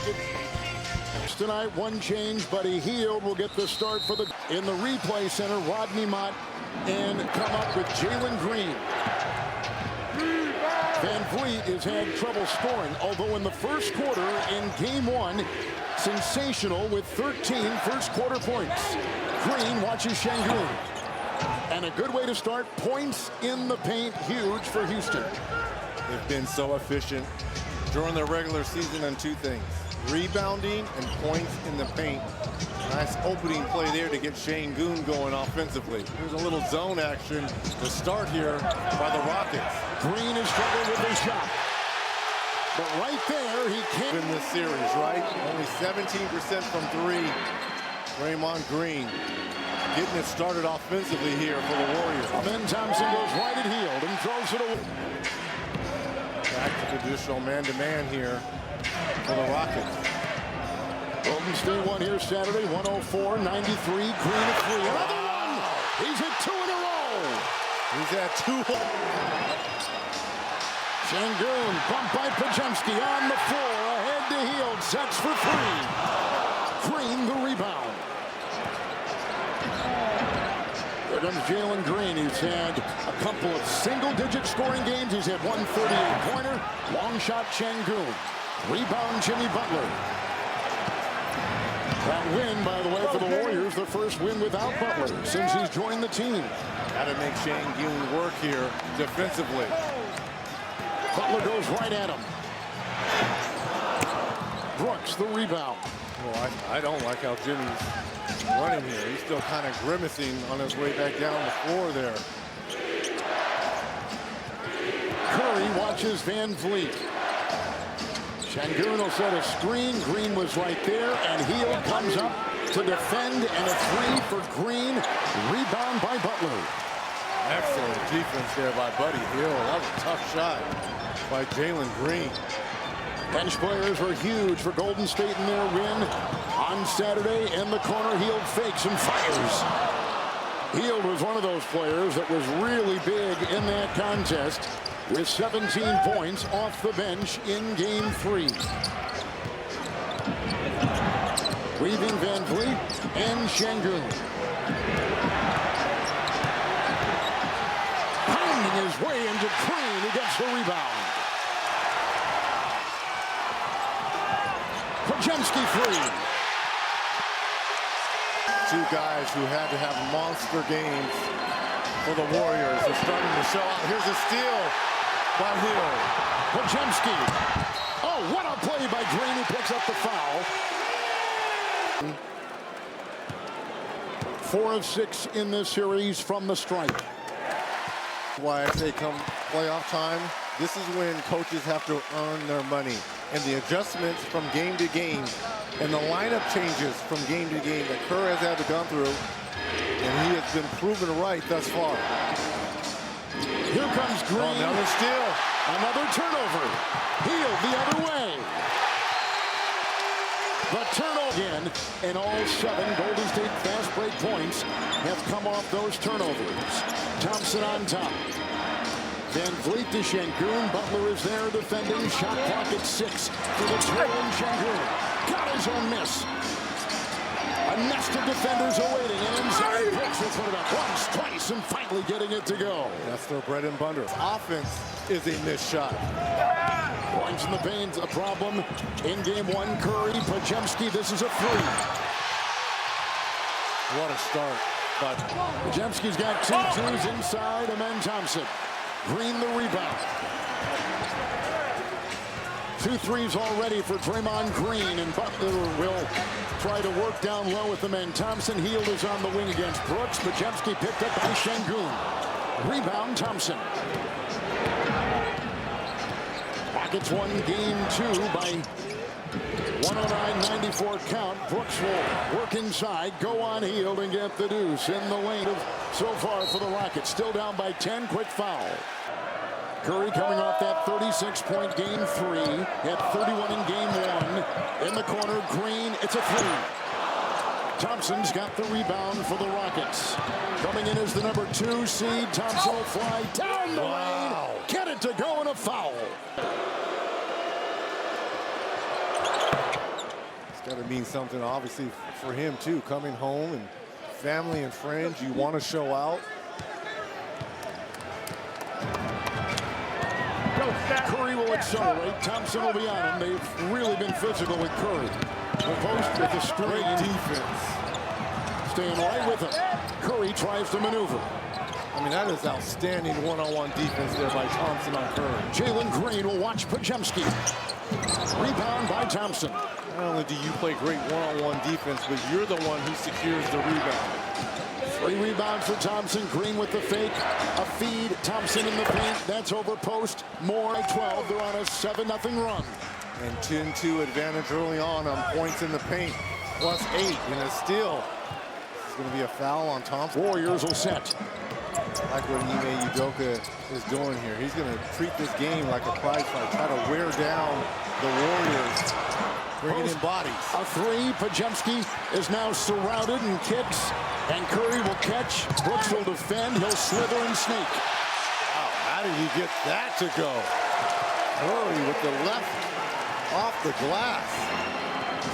Rockets. Tonight, one change, Buddy Hield will get the start for the in the replay center. Rodney Mott and come up with Jalen Green. Van Vliet has had trouble scoring, although in the first quarter in game one, sensational with 13 first quarter points. Green watches Şengün. And a good way to start, points in the paint, huge for Houston. They've been so efficient during the regular season on two things: rebounding and points in the paint. Nice opening play there to get Şengün going offensively. Here's a little zone action to start here by the Rockets. Green is struggling with his shot. But right there, he can't win this series, right? Only 17% from three. Draymond Green getting it started offensively here for the Warriors. Amen Thompson goes right at Hield and throws it away. Back to traditional man-to-man here for the Rockets. Golden State won here Saturday, 104-93. Green at three. Another one! He's hit two in a row. He's had two. Şengün, bumped by Podziemski on the floor. Ahead to Hield, sets for three. Green the rebound. There comes Jalen Green. He's had a couple of single-digit scoring games. He's had one 38-pointer. Long shot, Şengün. Rebound, Jimmy Butler. That win, by the way, for the Warriors, the first win without Butler since he's joined the team. Got to make Şengün work here defensively. Butler goes right at him. Brooks, the rebound. Well, I don't like how Jimmy's running here. He's still kind of grimacing on his way back down the floor there. Curry watches Van Vliet. Şengün will set a screen. Green was right there, and Hield comes up to defend, and a three for Green. Rebound by Butler. Excellent defense there by Buddy Hield. That was a tough shot by Jalen Green. Bench players were huge for Golden State in their win on Saturday. In the corner, Hield fakes and fires. Hield was one of those players that was really big in that contest, with 17 points off the bench in game three. Weaving Van Vliet and Şengün. Pounding his way into Green, who gets the rebound. Podziemski free. Two guys who had to have monster games for the Warriors are starting to show out. Here's a steal by Hield. Podziemski. Oh, what a play by Green, who picks up the foul. 4 of 6 in this series from the stripe. Why I say come playoff time, this is when coaches have to earn their money. And the adjustments from game to game and the lineup changes from game to game that Kerr has had to go through, and he has been proven right thus far. Here comes Green. Oh, another steal. Another turnover. Hield the other way. The turnover again, and all 7 Golden State fast break points have come off those turnovers. Thompson on top. Van Vliet to Şengün. Butler is there defending. Shot clock at 6 for the twirling Şengün. Got his own miss. A nest of defenders awaiting, and inside Brooks will put it up once, twice, and finally getting it to go. That's their bread and butter. Offense is a missed shot. Points in the paint, a problem. In game 1, Curry, Podziemski, this is a 3. What a start. But Podziemski's got 2 twos inside, Amen Thompson. Green the rebound. 2 threes already for Draymond Green, and Butler will try to work down low with the men. Thompson. Hield is on the wing against Brooks. Podziemski picked up by Şengün. Rebound Thompson. Rockets won game 2 by 109-94 count. Brooks will work inside, go on Hield, and get the deuce in the lane so far for the Rockets. Still down by 10, quick foul. Curry coming off that 36-point game 3, had 31 in game 1. In the corner, Green, it's a 3. Thompson's got the rebound for the Rockets. Coming in as the number 2 seed, Thompson will fly down the lane, get it to go, and a foul. Got to mean something, obviously, for him, too. Coming home and family and friends, you want to show out. Curry will accelerate. Thompson will be on him. They've really been physical with Curry. The post with the straight Defense. Staying right with him. Curry tries to maneuver. I mean, that is outstanding one-on-one defense there by Thompson on Curry. Jalen Green will watch Podziemski. Rebound by Thompson. Not only do you play great one-on-one defense, but you're the one who secures the rebound. 3 rebounds for Thompson. Green with the fake. A feed. Thompson in the paint. That's over post. More at 12. They're on a 7-0 run. And 10-2 advantage early on points in the paint. Plus 8 and a steal. It's going to be a foul on Thompson. Warriors will set. I like what Ime Udoka is doing here. He's going to treat this game like a prize fight. Try to wear down the Warriors. Bringing in bodies. A 3. Podziemski is now surrounded and kicks. And Curry will catch. Brooks will defend. He'll slither and sneak. Wow, how did he get that to go? Curry with the left off the glass.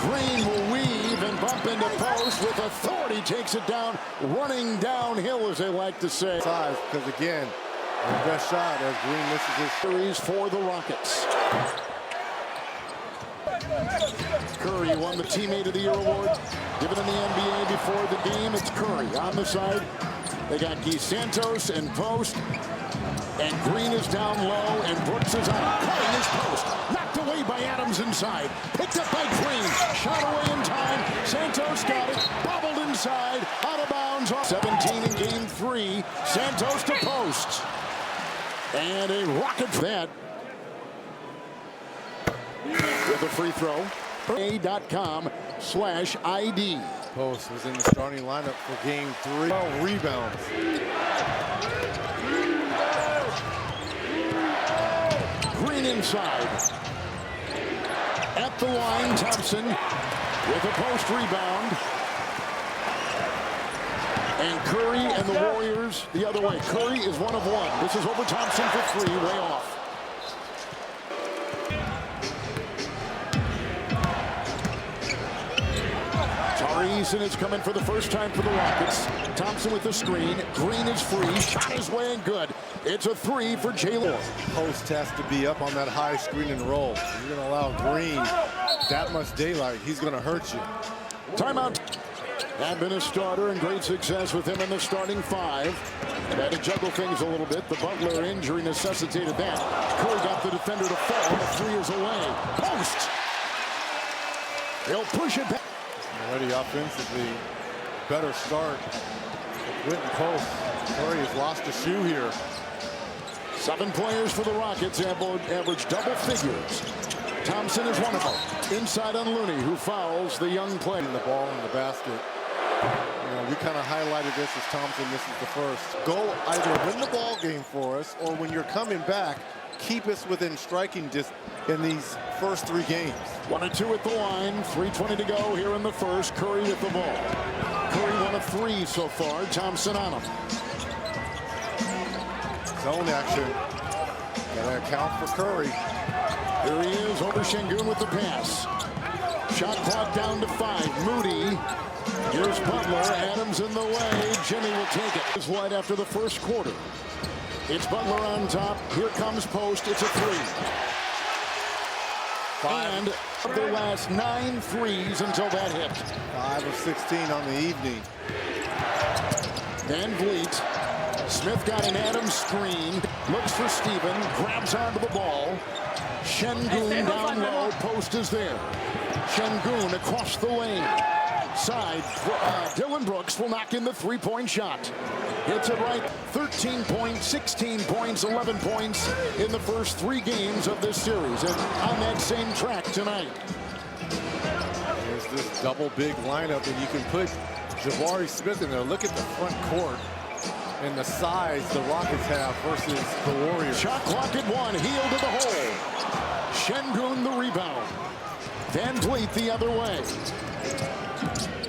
Green will weave and bump into post with authority. Takes it down. Running downhill, as they like to say. Size, because again, the best shot as Green misses his series for the Rockets. Curry won the Teammate of the Year award given in the NBA before the game. It's Curry on the side. They got Guy Santos and post. And Green is down low, and Brooks is on. Cutting his post. Knocked away by Adams inside. Picked up by Green. Shot away in time. Santos got it. Bobbled inside. Out of bounds. 17 in game 3. Santos to post. And a rocket for that. With a free throw. A.com/ID. Post was in the starting lineup for game 3. 12 rebounds. Green inside. At the line, Thompson with a post rebound. And Curry and the Warriors the other way. Curry is 1 of 1. This is over Thompson for 3, way off. Tari Eason is coming for the first time for the Rockets. Thompson with the screen. Green is free. Shot his way and good. It's a 3 for Jalen. Post has to be up on that high screen and roll. You're going to allow Green that much daylight. He's going to hurt you. Timeout. Had been a starter and great success with him in the starting 5. Had to juggle things a little bit. The Butler injury necessitated that. Curry got the defender to fall. The 3 is away. Post. He'll push it back. Already offensively, better start. Quentin Post. Curry has lost a shoe here. 7 players for the Rockets average double figures. Thompson is one of them. Inside on Looney, who fouls the young player. The ball in the basket. You know, we kind of highlighted this as Thompson misses the first. Go either win the ball game for us, or when you're coming back, keep us within striking distance in these first 3 games. 1 of 2 at the line. 3:20 to go here in the first. Curry with the ball. Curry 1 of 3 so far. Thompson on him. Zone action. Gotta account for Curry. Here he is over Şengün with the pass. Shot clock down to 5. Moody. Here's Butler. Adams in the way. Jimmy will take it. It's wide after the first quarter. It's Butler on top. Here comes Post. It's a 3. And their last 9 threes until that hit. 5 of 16 on the evening. Van Vliet. Smith got an Adams screen. Looks for Steven. Grabs onto the ball. Şengün down low. Post is there. Şengün across the lane. Side. Dylan Brooks will knock in the 3-point shot. Hits it right. 13 points, 16 points, 11 points in the first 3 games of this series. And on that same track tonight. There's this double big lineup, and you can put Jabari Smith in there. Look at the front court and the size the Rockets have versus the Warriors. Shot clock at 1. Heel to the hole. Şengün the rebound. Van Vliet the other way.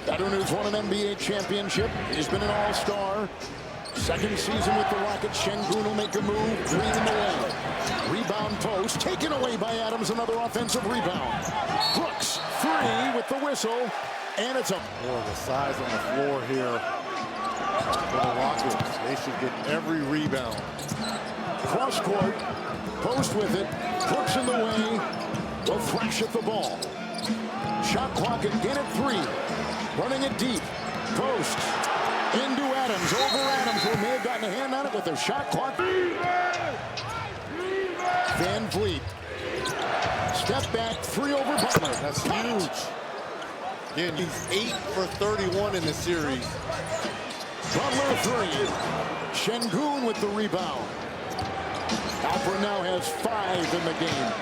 Veteran who's won an NBA championship. He's been an all-star. Second season with the Rockets. Şengün will make a move. Green in the way. Rebound post. Taken away by Adams. Another offensive rebound. Brooks three with the whistle, and it's up. More the size on the floor here for the Rockets. They should get every rebound. Cross court, post with it, Brooks in the way, will thrash at the ball. Shot clock again at 3, running it deep, post, into Adams, over Adams, who may have gotten a hand on it with their shot clock. Van Vliet, step back, 3 over Butler. That's huge. Again, he's 8 for 31 in the series. Butler 3, Şengün with the rebound. Alperen now has 5 in the game.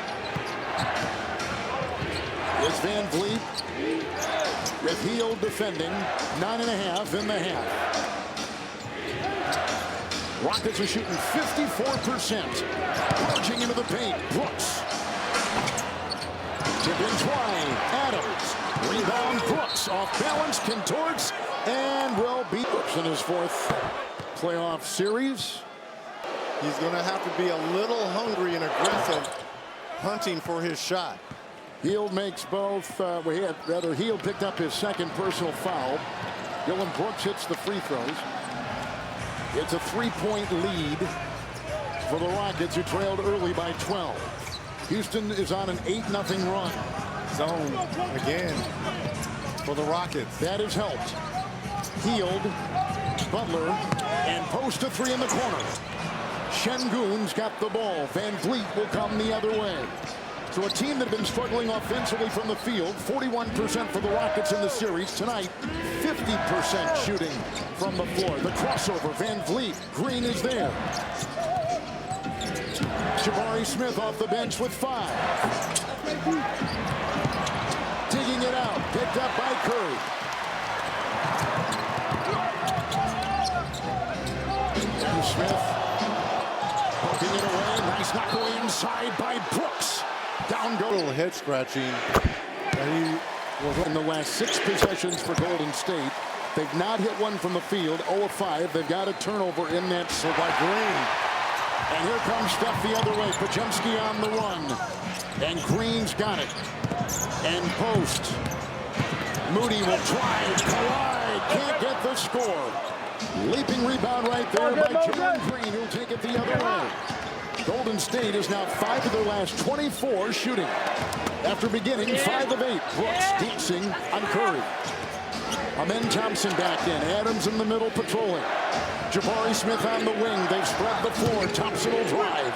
It's Van Vliet with Hield defending, 9.5 in the half. Rockets are shooting 54%. Marching into the paint, Brooks. Tip in Twine, Adams. Rebound, Brooks off balance, contorts, and will beat Brooks in his 4th playoff series. He's going to have to be a little hungry and aggressive, hunting for his shot. Hield makes both. Hield picked up his 2nd personal foul. Dillon Brooks hits the free throws. It's a 3-point lead for the Rockets, who trailed early by 12. Houston is on an 8-0 run. Zone again for the Rockets. That has helped. Hield, Butler, and post a 3 in the corner. Şengün's got the ball. Van Vliet will come the other way. So a team that had been struggling offensively from the field, 41% for the Rockets in the series. Tonight, 50% shooting from the floor. The crossover, Van Vliet. Green is there. Jabari Smith off the bench with 5. Digging it out, picked up by Curry. And Smith poking it away. Nice knock away inside by Brooks. Down goes. A little head scratching. And he was in the last 6 possessions for Golden State. They've not hit one from the field. 0 of 5. They've got a turnover in that. So by Green. And here comes Steph the other way. Podziemski on the run. And Green's got it. And post. Moody will drive. Kawhi can't get the score. Leaping rebound right there by Jalen Green, who'll take it the other way. Golden State is now 5 of their last 24 shooting. After beginning 5 of 8. Brooks dancing on Curry. Amen Thompson back in. Adams in the middle patrolling. Jabari Smith on the wing. They've spread the floor. Thompson will drive.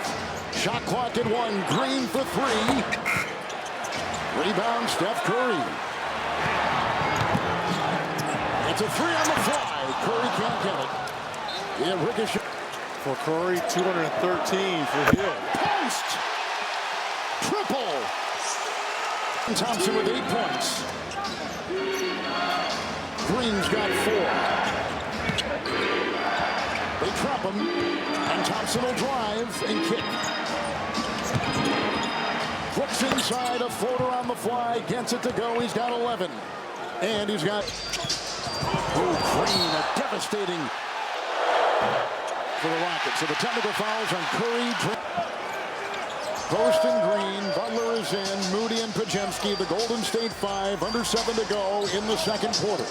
Shot clock at 1. Green for 3. Rebound, Steph Curry. It's a 3 on the fly. Curry can't get it. Yeah, ricochet. For Curry, 213 for Hill. Post! Triple! Thompson with 8 points. Green's got 4. They trap him, and Thompson will drive and kick. Brooks inside, a floater on the fly, gets it to go. He's got 11. And he's got... Oh, Green, a devastating... for the Rockets. So the technical fouls on Curry. Post and Green. Butler is in. Moody and Podziemski. The Golden State 5. Under 7 to go in the 2nd quarter.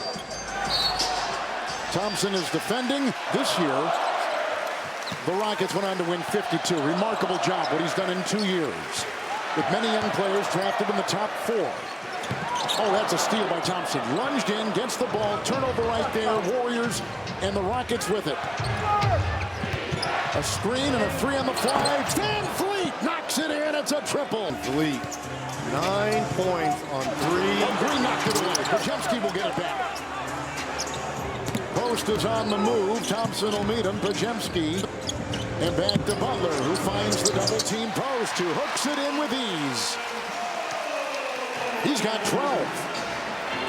Thompson is defending. This year, the Rockets went on to win 52. Remarkable job, what he's done in 2 years. With many young players drafted in the top 4. Oh, that's a steal by Thompson. Lunged in, gets the ball. Turnover right there. Warriors and the Rockets with it. A screen and a 3 on the fly. Van Vliet knocks it in. It's a triple. Vliet, 9 points on 3. Oh, Green knocked it away. Podziemski will get it back. Post is on the move. Thompson will meet him. Podziemski. And back to Butler, who finds the double-team post, who hooks it in with ease. He's got 12.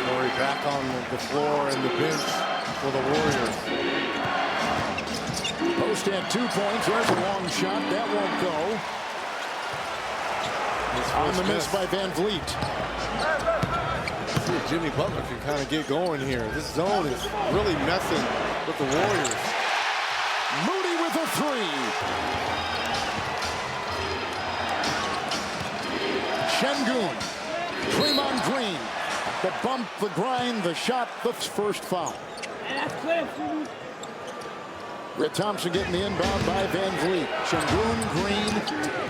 Curry back on the floor and the bench for the Warriors. Post had 2 points. There's a long shot. That won't go. On the miss by Van Vliet. See if Jimmy Butler can kind of get going here. This zone is really messing with the Warriors. Moody with a 3. Şengün. Draymond Green. The bump, the grind, the shot, the first foul. Red Thompson getting the inbound by Van Vliet. Sengun, Green,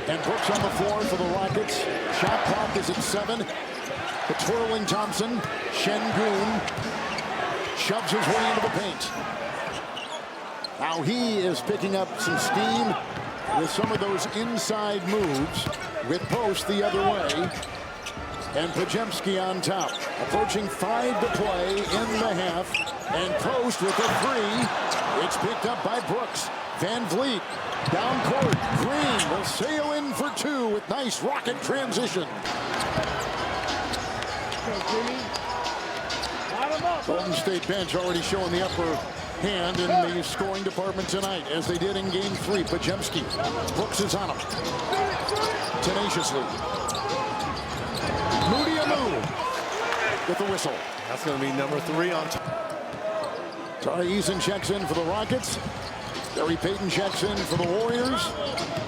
and Brooks on the floor for the Rockets. Shot clock is at 7. The twirling Thompson. Sengun shoves his way into the paint. Now he is picking up some steam with some of those inside moves with Post the other way. And Podziemski on top. Approaching 5 to play in the half. And Post with a 3. It's picked up by Brooks. Van Vliet down court. Green will sail in for 2 with nice rocket transition. Golden State bench already showing the upper hand in the scoring department tonight, as they did in game 3. Podziemski. Brooks is on him. Tenaciously. Moody Amu with the whistle. That's going to be number 3 on top. Tari Eason checks in for the Rockets. Gary Payton checks in for the Warriors.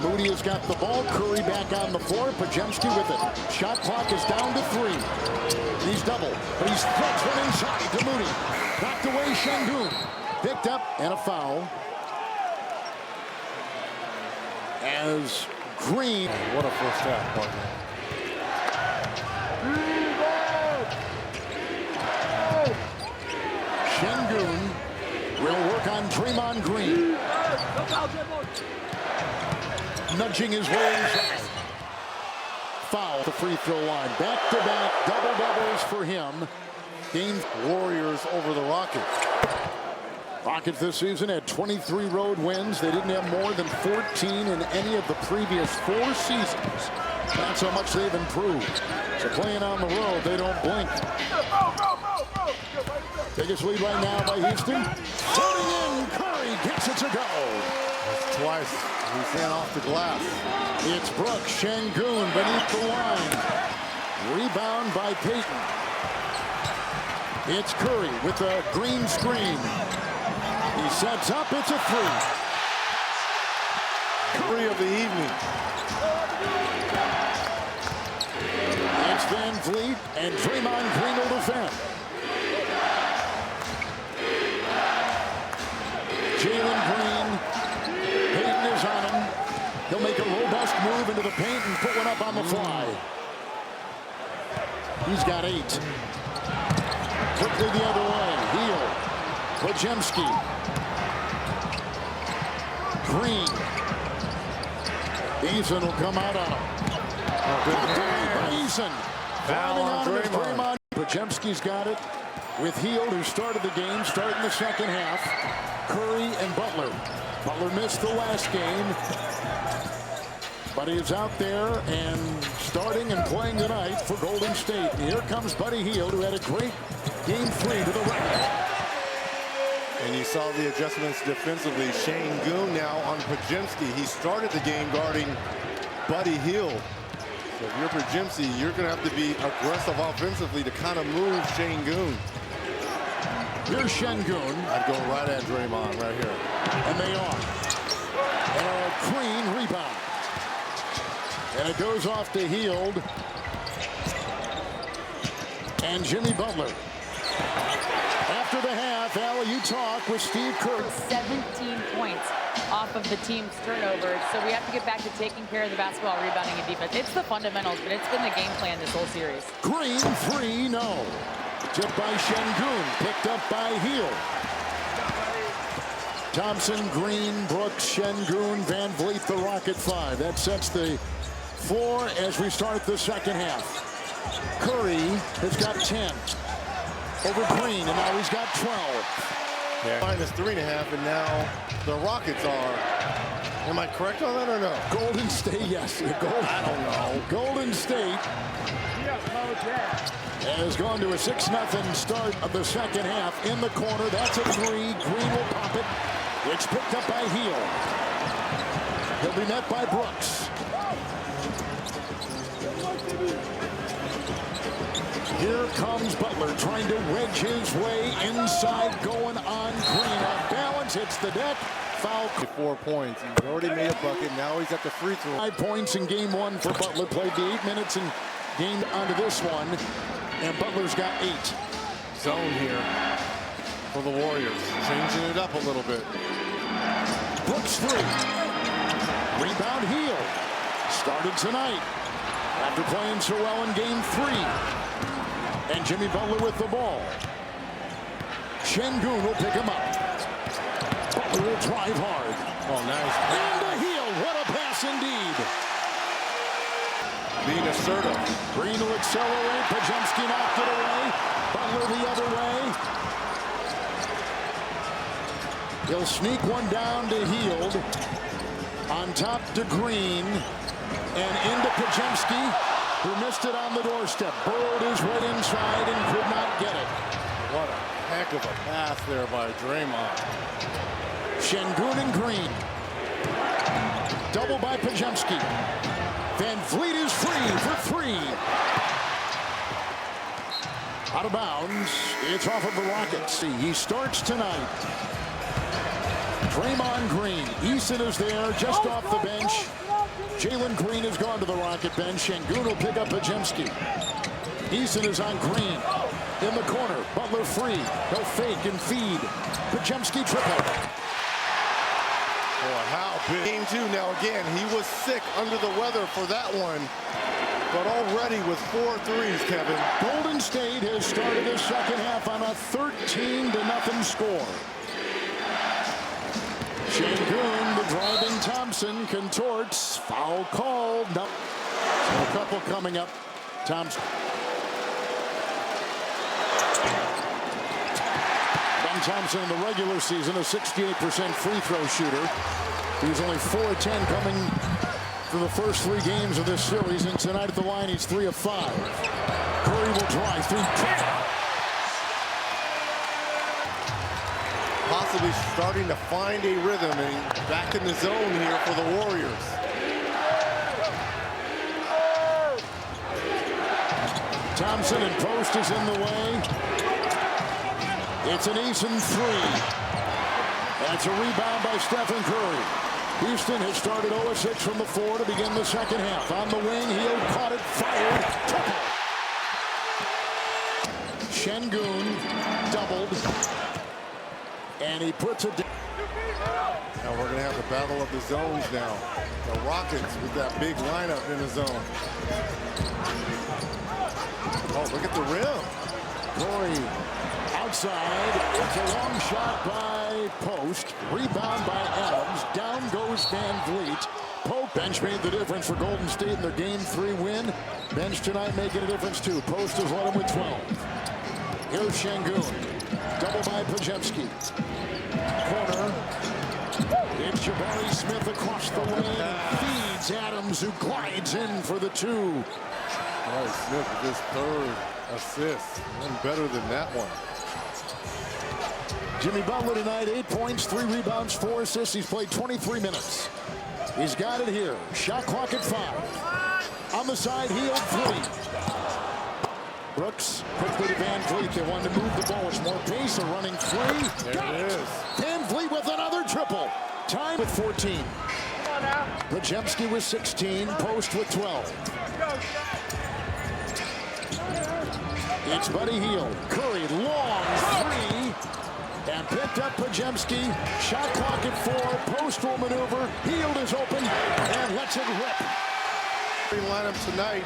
Moody has got the ball. Curry back on the floor. Podziemski with it. Shot clock is down to 3. He's double, but he's throws one inside to Moody. Knocked away Sengun. Picked up and a foul. As Green. What a first half, partner. Sengun will work on Draymond Green. Nudging his way inside. Foul at the free throw line. Back-to-back double-doubles for him. Game Warriors over the Rockets. Rockets this season had 23 road wins. They didn't have more than 14 in any of the previous 4 seasons. That's how much they've improved. So playing on the road, they don't blink. Biggest lead right now by Houston. Floating in, Curry gets it to go. That's twice. He's in off the glass. It's Brooks. Sengun beneath the line. Rebound by Payton. It's Curry with a green screen. He sets up. It's a 3. Curry of the evening. It's Van Vliet, and Draymond Green will defend. Jalen Green. Payton is on him. He'll make a robust move into the paint and put one up on the fly. He's got 8. Quickly the other way. Heel. Podziemski. Green. Eason will come out on him. Eason. Foul on Draymond. Podziemski's got it with Hield, who started the game, starting the second half. Curry and Butler. Butler missed the last game, but he is out there and starting and playing tonight for Golden State. And here comes Buddy Hield, who had a great game 3 to the right. And you saw the adjustments defensively. Sengun now on Podziemski. He started the game guarding Buddy Hield. So if you're Podziemski, you're going to have to be aggressive offensively to kind of move Sengun. Here's Sengun. I'd go right at Draymond right here. And they are. And a clean rebound. And it goes off to Hield. And Jimmy Butler. After the half, Al, you talk with Steve Kerr. 17 points off of the team's turnovers. So we have to get back to taking care of the basketball, rebounding, and defense. It's the fundamentals, but it's been the game plan this whole series. Green 3, no. Tipped by Sengun, picked up by Hield. Thompson, Green, Brooks, Sengun, Van Vliet, the Rocket 5. That sets the floor as we start the second half. Curry has got 10 over Green, and now he's got 12. Yeah. Minus 3.5, and now the Rockets are. Am I correct on that or no? Golden State, yes. I don't know. Golden State has gone to a 6-0 start of the second half. In the corner, that's a 3. Green will pop it. It's picked up by Hield. He'll be met by Brooks. Here comes Butler trying to wedge his way inside, going on Green. Off balance, hits the deck. Foul. 4 points. He's already made a bucket. Now he's at the free throw. 5 points in game 1 for Butler. Played the 8 minutes and game onto this one, and Butler's got 8. Zone here for the Warriors, changing it up a little bit. Brooks 3. Rebound Hield. Started tonight after playing so well in game 3. And Jimmy Butler with the ball. Şengün will pick him up. Butler will drive hard. Oh, nice. And to Hield. What a pass indeed. Being assertive. Green will accelerate. Podziemski knocked it away. Butler the other way. He'll sneak one down to Hield. On top to Green. And into Podziemski, who missed it on the doorstep. Burrowed his way inside and could not get it. What a heck of a pass there by Draymond. Şengün and Green. Double by Podziemski. Van Vliet is free for 3. Out of bounds. It's off of the Rockets. He starts tonight. Draymond Green. Eason is there just off the bench. Jalen Green has gone to the Rocket bench. Şengün will pick up Podziemski. Eason is on Green. In the corner. Butler free. He'll fake and feed. Podziemski triple. Boy, how big. Game 2 now again. He was sick under the weather for that one. But already with 4 threes, Kevin. Golden State has started the second half on a 13-0 score. Şengün, the driving Thompson, contorts. Foul called. No. A couple coming up. Thompson. Ben Thompson in the regular season, a 68% free throw shooter. He was only 4 of 10 coming for the first 3 games of this series, and tonight at the line he's 3 of 5. Curry will drive 3. Possibly starting to find a rhythm and back in the zone here for the Warriors. Thompson in post is in the way. It's an Eason 3. That's a rebound by Stephen Curry. Houston has started 0-6 from the 4 to begin the second half. On the wing, Hield caught it, fired. Şengün doubled. And he puts it down. Now we're going to have the battle of the zones now. The Rockets with that big lineup in the zone. Oh, look at the rim. Corey outside. It's a long shot by Post. Rebound by Adams. Down goes Van Vliet. Pope bench made the difference for Golden State in their Game 3 win. Bench tonight making a difference too. Post has led him with 12. Here's Şengün. Double by Podziemski. Corner. It's Jabari Smith across the lane. Feeds Adams, who glides in for the 2. Jabari Smith with his 3rd assist. One better than that one. Jimmy Butler tonight, 8 points, 3 rebounds, 4 assists. He's played 23 minutes. He's got it here. Shot clock at 5. On the side, Hield 3. Brooks quickly to Van Vliet. They wanted to move the ball. It's more pace. A running 3. There it is. Van Vliet with another triple. Time with 14. Podziemski with 16. Post with 12. It's Buddy Hield. Curry, long 3. And picked up Podziemski. Shot clock at 4. Post will maneuver. Hield is open and lets it rip. Lineup tonight,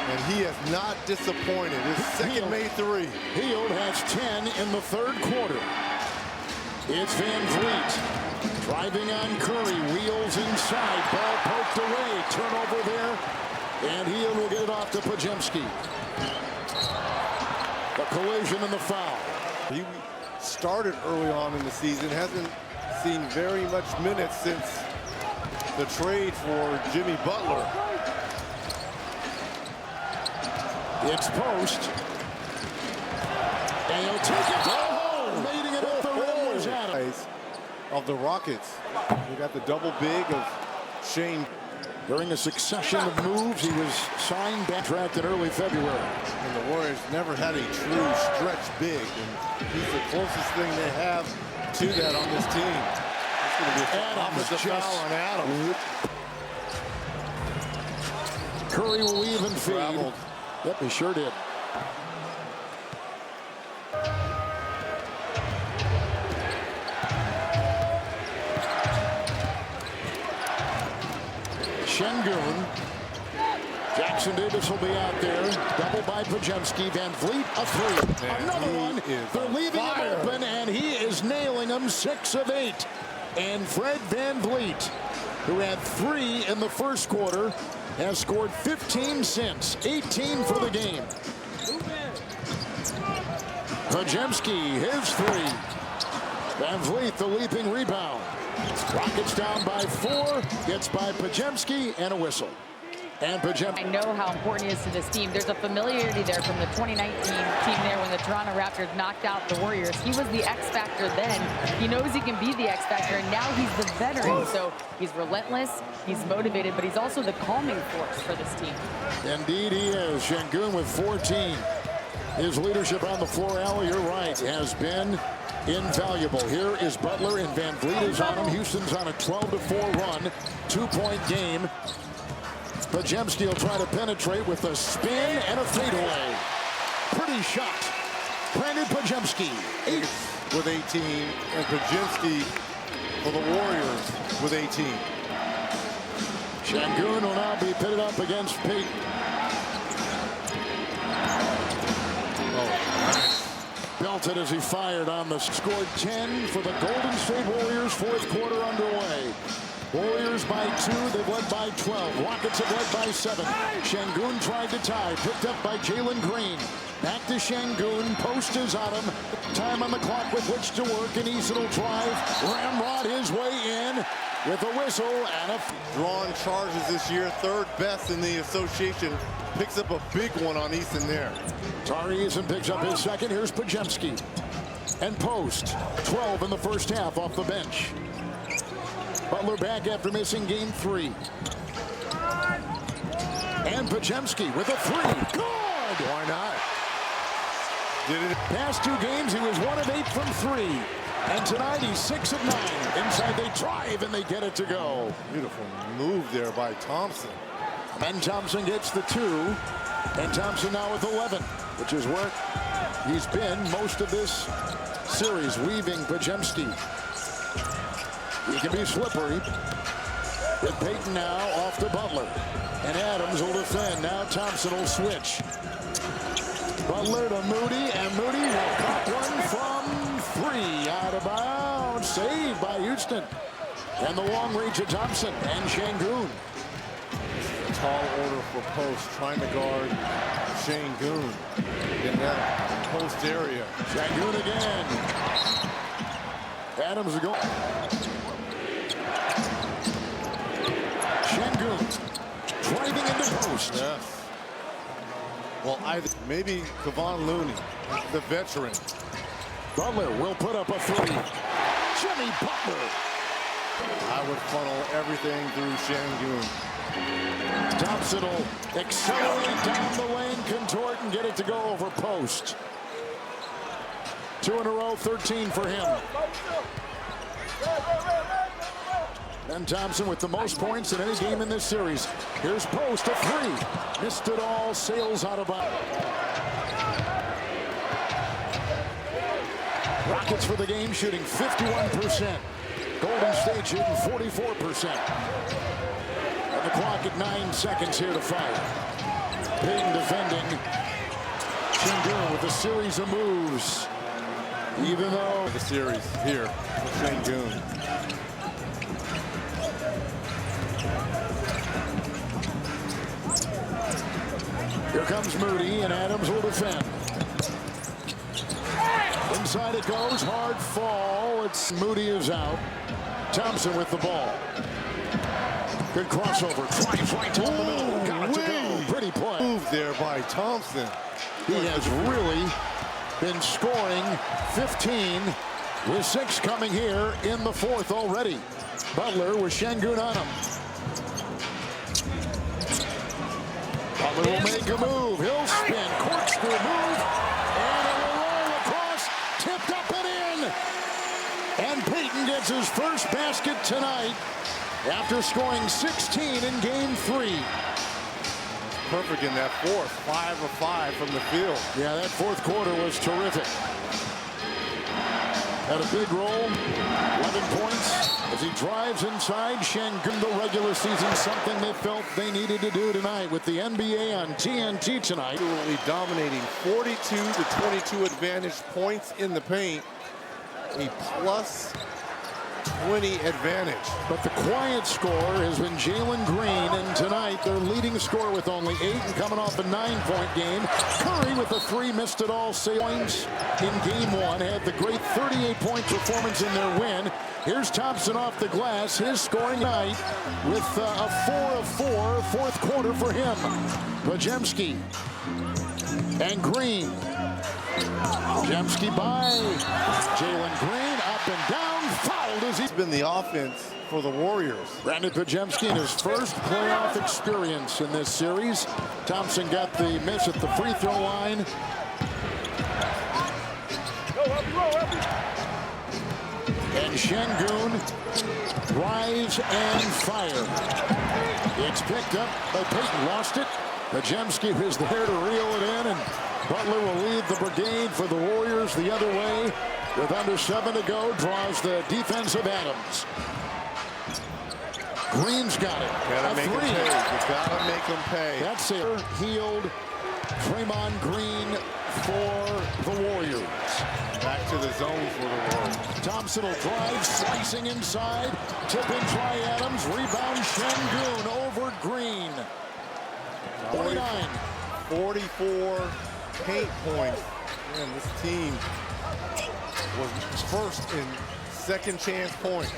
and he has not disappointed. His second made 3. Hield has 10 in the 3rd quarter. It's Van Vliet driving on Curry. Wheels inside. Ball poked away. Turnover there. And Hield will get it off to Podziemski. The collision and the foul. He started early on in the season. Hasn't seen very much minutes since the trade for Jimmy Butler. It's Post. And he'll take it home. Mating it at the rim was Adams. Of the Rockets. We got the double big of Shane. During a succession of moves, he was signed back, drafted early February. And the Warriors never had a true stretch big. And he's the closest thing they have to that on this team. It's going to be an offensive foul on Adams. Curry will even feed. Traveled. Yep, he sure did. Şengün. Jackson Davis will be out there. Double by Podziemski. Van Vliet, a three. Man, another one. They're leaving him fire. open, and he is nailing them 6 of 8. And Fred Van Vliet, who had 3 in the first quarter, has scored 15 since. 18 for the game. Podziemski, his 3. Van Vliet, the leaping rebound. Rockets down by 4. Gets by Podziemski and a whistle. And Podziemski. I know how important it is to this team. There's a familiarity there from the 2019 team there when the Toronto Raptors knocked out the Warriors. He was the X factor then. He knows he can be the X factor, and now he's the veteran. So he's relentless, he's motivated, but he's also the calming force for this team. Indeed he is. Şengün with 14. His leadership on the floor, Al, you're right, has been invaluable. Here is Butler, and Van Vliet is on him. Houston's on a 12-4 run, 2-point game. Podziemski will try to penetrate with a spin and a fadeaway. Pretty shot. Brandon Podziemski, 8 with 18, and Podziemski for the Warriors with 18. Şengün will now be pitted up against Payton. Belted as he fired on the scored 10 for the Golden State Warriors. 4th quarter underway. Warriors by 2. They've led by 12. Rockets have led by 7. Şengün tried to tie. Picked up by Jalen Green. Back to Şengün. Post is on him. Time on the clock with which to work. And Eason will drive. Ramrod his way in with a whistle and a Drawn charges this year, 3rd best in the association. Picks up a big one on Eason there. Tari Eason picks up his 2nd. Here's Podziemski. And Post. 12 in the first half off the bench. Butler back after missing game 3. And Podziemski with a 3. Good! Why not? Did it? Past 2 games, he was 1 of 8 from 3. And tonight, he's 6 of 9. Inside, they drive, and they get it to go. Beautiful move there by Thompson. And Thompson gets the 2. And Thompson now with 11, which is where he's been most of this series, weaving Podziemski. He can be slippery. With Payton now off to Butler. And Adams will defend. Now Thompson will switch. Butler to Moody, and Moody will pop one from 3. Out of bounds. Saved by Houston. And the long reach of Thompson and Şengün. Tall order for Post, trying to guard Şengün in that post area. Şengün again. Adams is going. Şengün driving into post. Yes. Well, maybe Kevon Looney, the veteran. Butler will put up a 3. Jimmy Butler. I would funnel everything through Şengün. Thompson will accelerate down the lane, contort, and get it to go over post. 2 in a row, 13 for him. And Thompson with the most points in any game in this series. Here's Post, a 3. Missed it all, sails out of bounds. Rockets for the game shooting 51%. Golden State shooting 44%. And the clock at 9 seconds here to fire. Payton defending. Şengün with a series of moves. Even though The series here with Şengün. here comes Moody, and Adams will defend. Inside it goes, hard fall. It's Moody is out. Thompson with the ball. Good crossover. Drives right down the middle. Got it to go. Pretty play. Move there by Thompson. He has really been scoring 15 with 6 coming here in the 4th already. Butler with Şengün on him. Butler will make a move. He'll spin. Corkscrew move. And it will roll across. Tipped up and in. And Payton gets his first basket tonight after scoring 16 in game 3. perfect in that fourth. 5 of 5 from the field. Yeah, that fourth quarter was terrific. Had a big roll, 11 points. As he drives inside, Sengun, the regular season, something they felt they needed to do tonight with the NBA on TNT tonight. Absolutely dominating. 42-22 advantage, points in the paint. A plus 20 advantage. But the quiet score has been Jalen Green, and tonight their leading scorer with only 8 and coming off a 9-point game. Curry with a 3, missed it all. Points in game 1, had the great 38-point performance in their win. Here's Thompson off the glass, his scoring night with a 4 of 4, fourth quarter for him. Podziemski and Green. Podziemski by Jalen Green, up and down, fouled as He's been the offense for the Warriors. Brandon Podziemski in his first playoff experience in this series. Thompson got the miss at the free throw line. And Sengun, rise and fire. It's picked up by Payton, lost it. Podziemski is there to reel it in, and Butler will lead the brigade for the Warriors the other way. With under 7 to go, draws the defensive Adams. Green's got it. Gotta make him pay. You gotta make him pay. That's it. Healed Draymond Green for the Warriors. Back to the zone for the Warriors. Thompson will drive, slicing inside. Tip in try Adams. Rebound Sengun over Green. 49. 44 paint points. Man, this team was first in second chance points.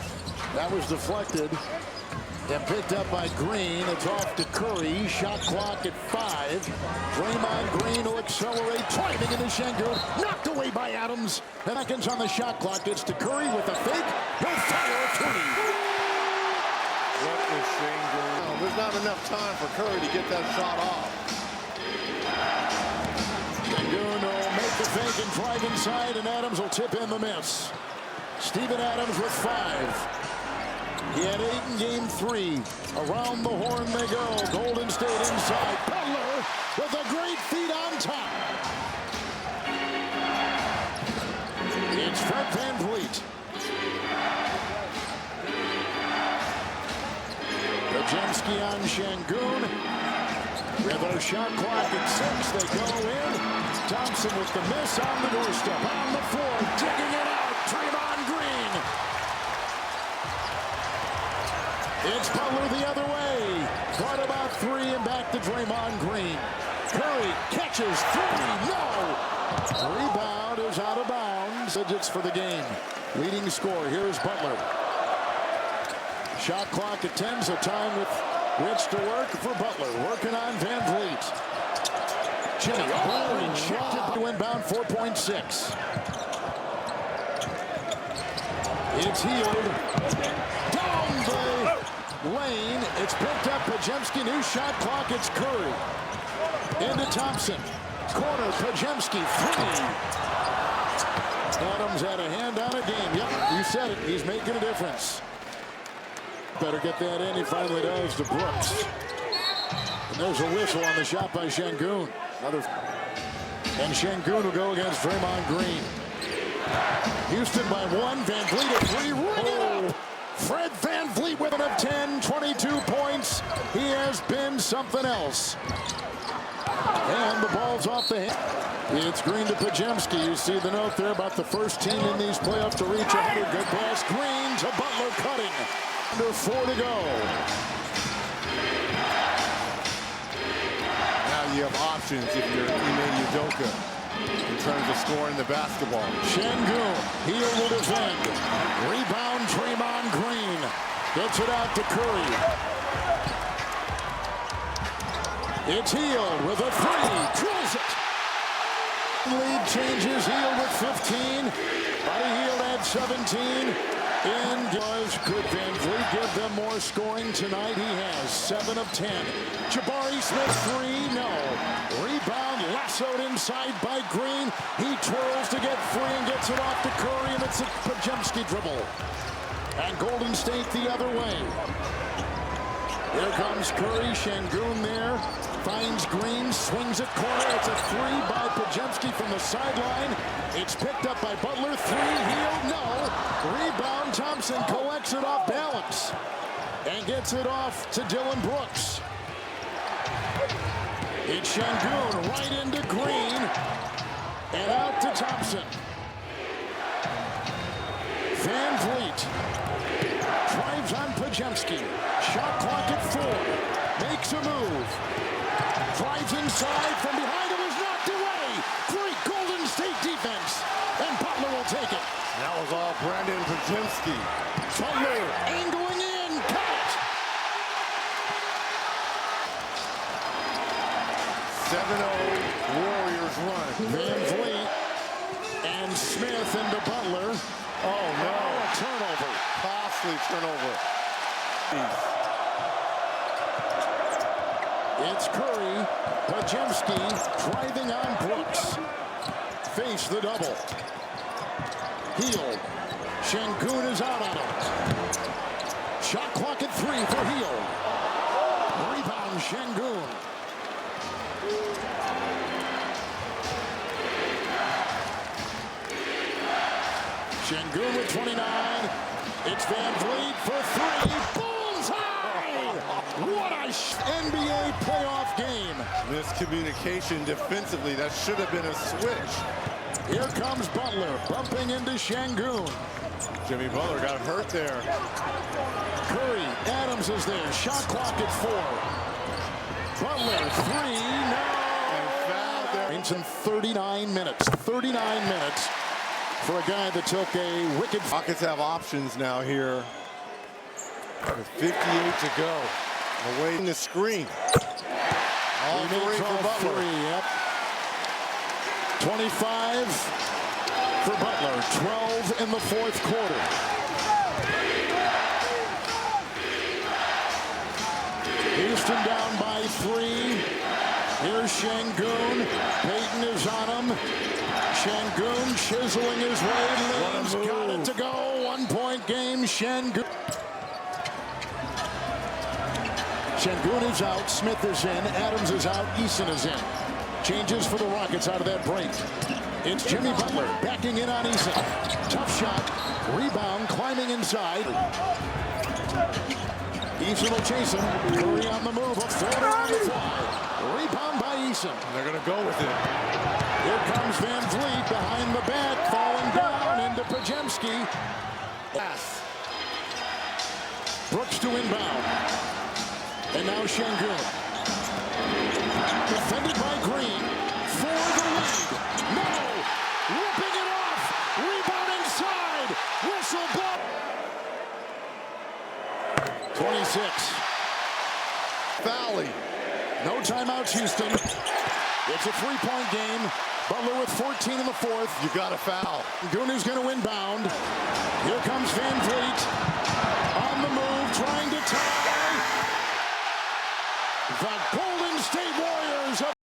That was deflected and picked up by Green. It's off to Curry. Shot clock at 5. Draymond Green will accelerate, driving into Sengun. Knocked away by Adams. And seconds on the shot clock. Gets to Curry with a fake. He'll fire a 3. What is Sengun? Oh, there's not enough time for Curry to get that shot off. Sengun will make the fake and drive inside, and Adams will tip in the miss. Steven Adams with 5. He had 8 in game 3. Around the horn they go. Golden State inside. Butler with a great feed on top. It's Fred VanVleet. Podziemski on Sengun. With our shot clock at 6, they go in. Thompson with the miss on the doorstep. On the floor, digging it out. Draymond Green. It's Butler the other way. Thought about 3 and back to Draymond Green. Curry catches 3. No. Rebound is out of bounds. Digits for the game. Leading scorer. Here's Butler. Shot clock at 10, so time with which to work for Butler. Working on VanVleet. Jimmy, and checked it to inbound 4.6. It's healed. Down the lane. It's picked up. Podziemski, new shot clock. It's Curry. Into Thompson. Corner, Podziemski, 3. Adams had a hand on a game. Yep, you said it. He's making a difference. Better get that in. He finally does to Brooks. And there's a whistle on the shot by Sengun. And Sengun will go against Draymond Green. Houston by 1. VanVleet at 3. Ring it up. Fred VanVleet with 1 of 10, 22 points. He has been something else. And the ball's off the hand. It's Green to Podziemski. You see the note there about the first team in these playoffs to reach 100. Good pass. Green to Butler cutting. Under 4 to go. Now you have options if you're Ime Udoka in terms of scoring the basketball. Sengun, heel will defend. Rebound, Draymond Green. Gets it out to Curry. It's Hield with a 3. Drills it. Lead changes. Hield with 15. Buddy Hield at 17. And could VanVleet give them more scoring tonight? He has 7 of 10. Jabari Smith 3. No. Rebound lassoed inside by Green. He twirls to get free and gets it off to Curry, and it's a Podziemski dribble. And Golden State the other way. Here comes Curry. Sengun there. Finds Green, swings it corner. It's a three by Podziemski from the sideline. It's picked up by Butler. Three, Hield, no. Rebound, Thompson collects it off balance and gets it off to Dylan Brooks. It's Şengün right into Green and out to Thompson. Van Vliet drives on Podziemski. Shot clock at 4. Makes a move. Drives inside from behind. It was knocked away. Great Golden State defense. And Butler will take it. That was all Brandon Podziemski. Butler angling in. Cut. 7-0 Warriors run. Van Vliet and Smith into Butler. Oh, no. A turnover. Costly turnover. It's Curry. Podziemski driving on Brooks. Face the double. Hield. Şengün is out on him. Shot clock at 3 for Hield. Rebound Şengün. Şengün with 29. It's Van Vliet for 3. Bullseye! What a NBA playoff game. Miscommunication defensively. That should have been a switch. Here comes Butler bumping into Şengün. Jimmy Butler got hurt there. Curry, Adams is there. Shot clock at 4. Butler, 3, no! And foul there. In 39 minutes. 39 minutes for a guy that took a wicked... Rockets have options now here. With 58 to go. Away in the screen. All He three makes for all Butler. 3, yep. 25 for Butler. 12 in the fourth quarter. Houston down by 3. Here's Şengün. Payton is on him. Şengün chiseling his way. Leaves. Got it to go. 1-point game. Şengün. Şengün is out. Smith is in. Adams is out. Eason is in. Changes for the Rockets out of that break. It's Jimmy Butler backing in on Eason. Tough shot. Rebound. Climbing inside. Eason will chase him. Curry on the move. A floater on the fly. Rebound by Eason. They're going to go with it. Here comes Van Vliet behind the back. Falling down into Podziemski. Pass. Brooks to inbound. And now Şengün. Defended by Green. For the lead. No! Ripping it off. Rebound inside. Whistle blow. 26. Valley. No timeouts, Houston. It's a 3-point game. Butler with 14 in the fourth. You got a foul. Şengün is going to inbound. Here comes Van Vliet.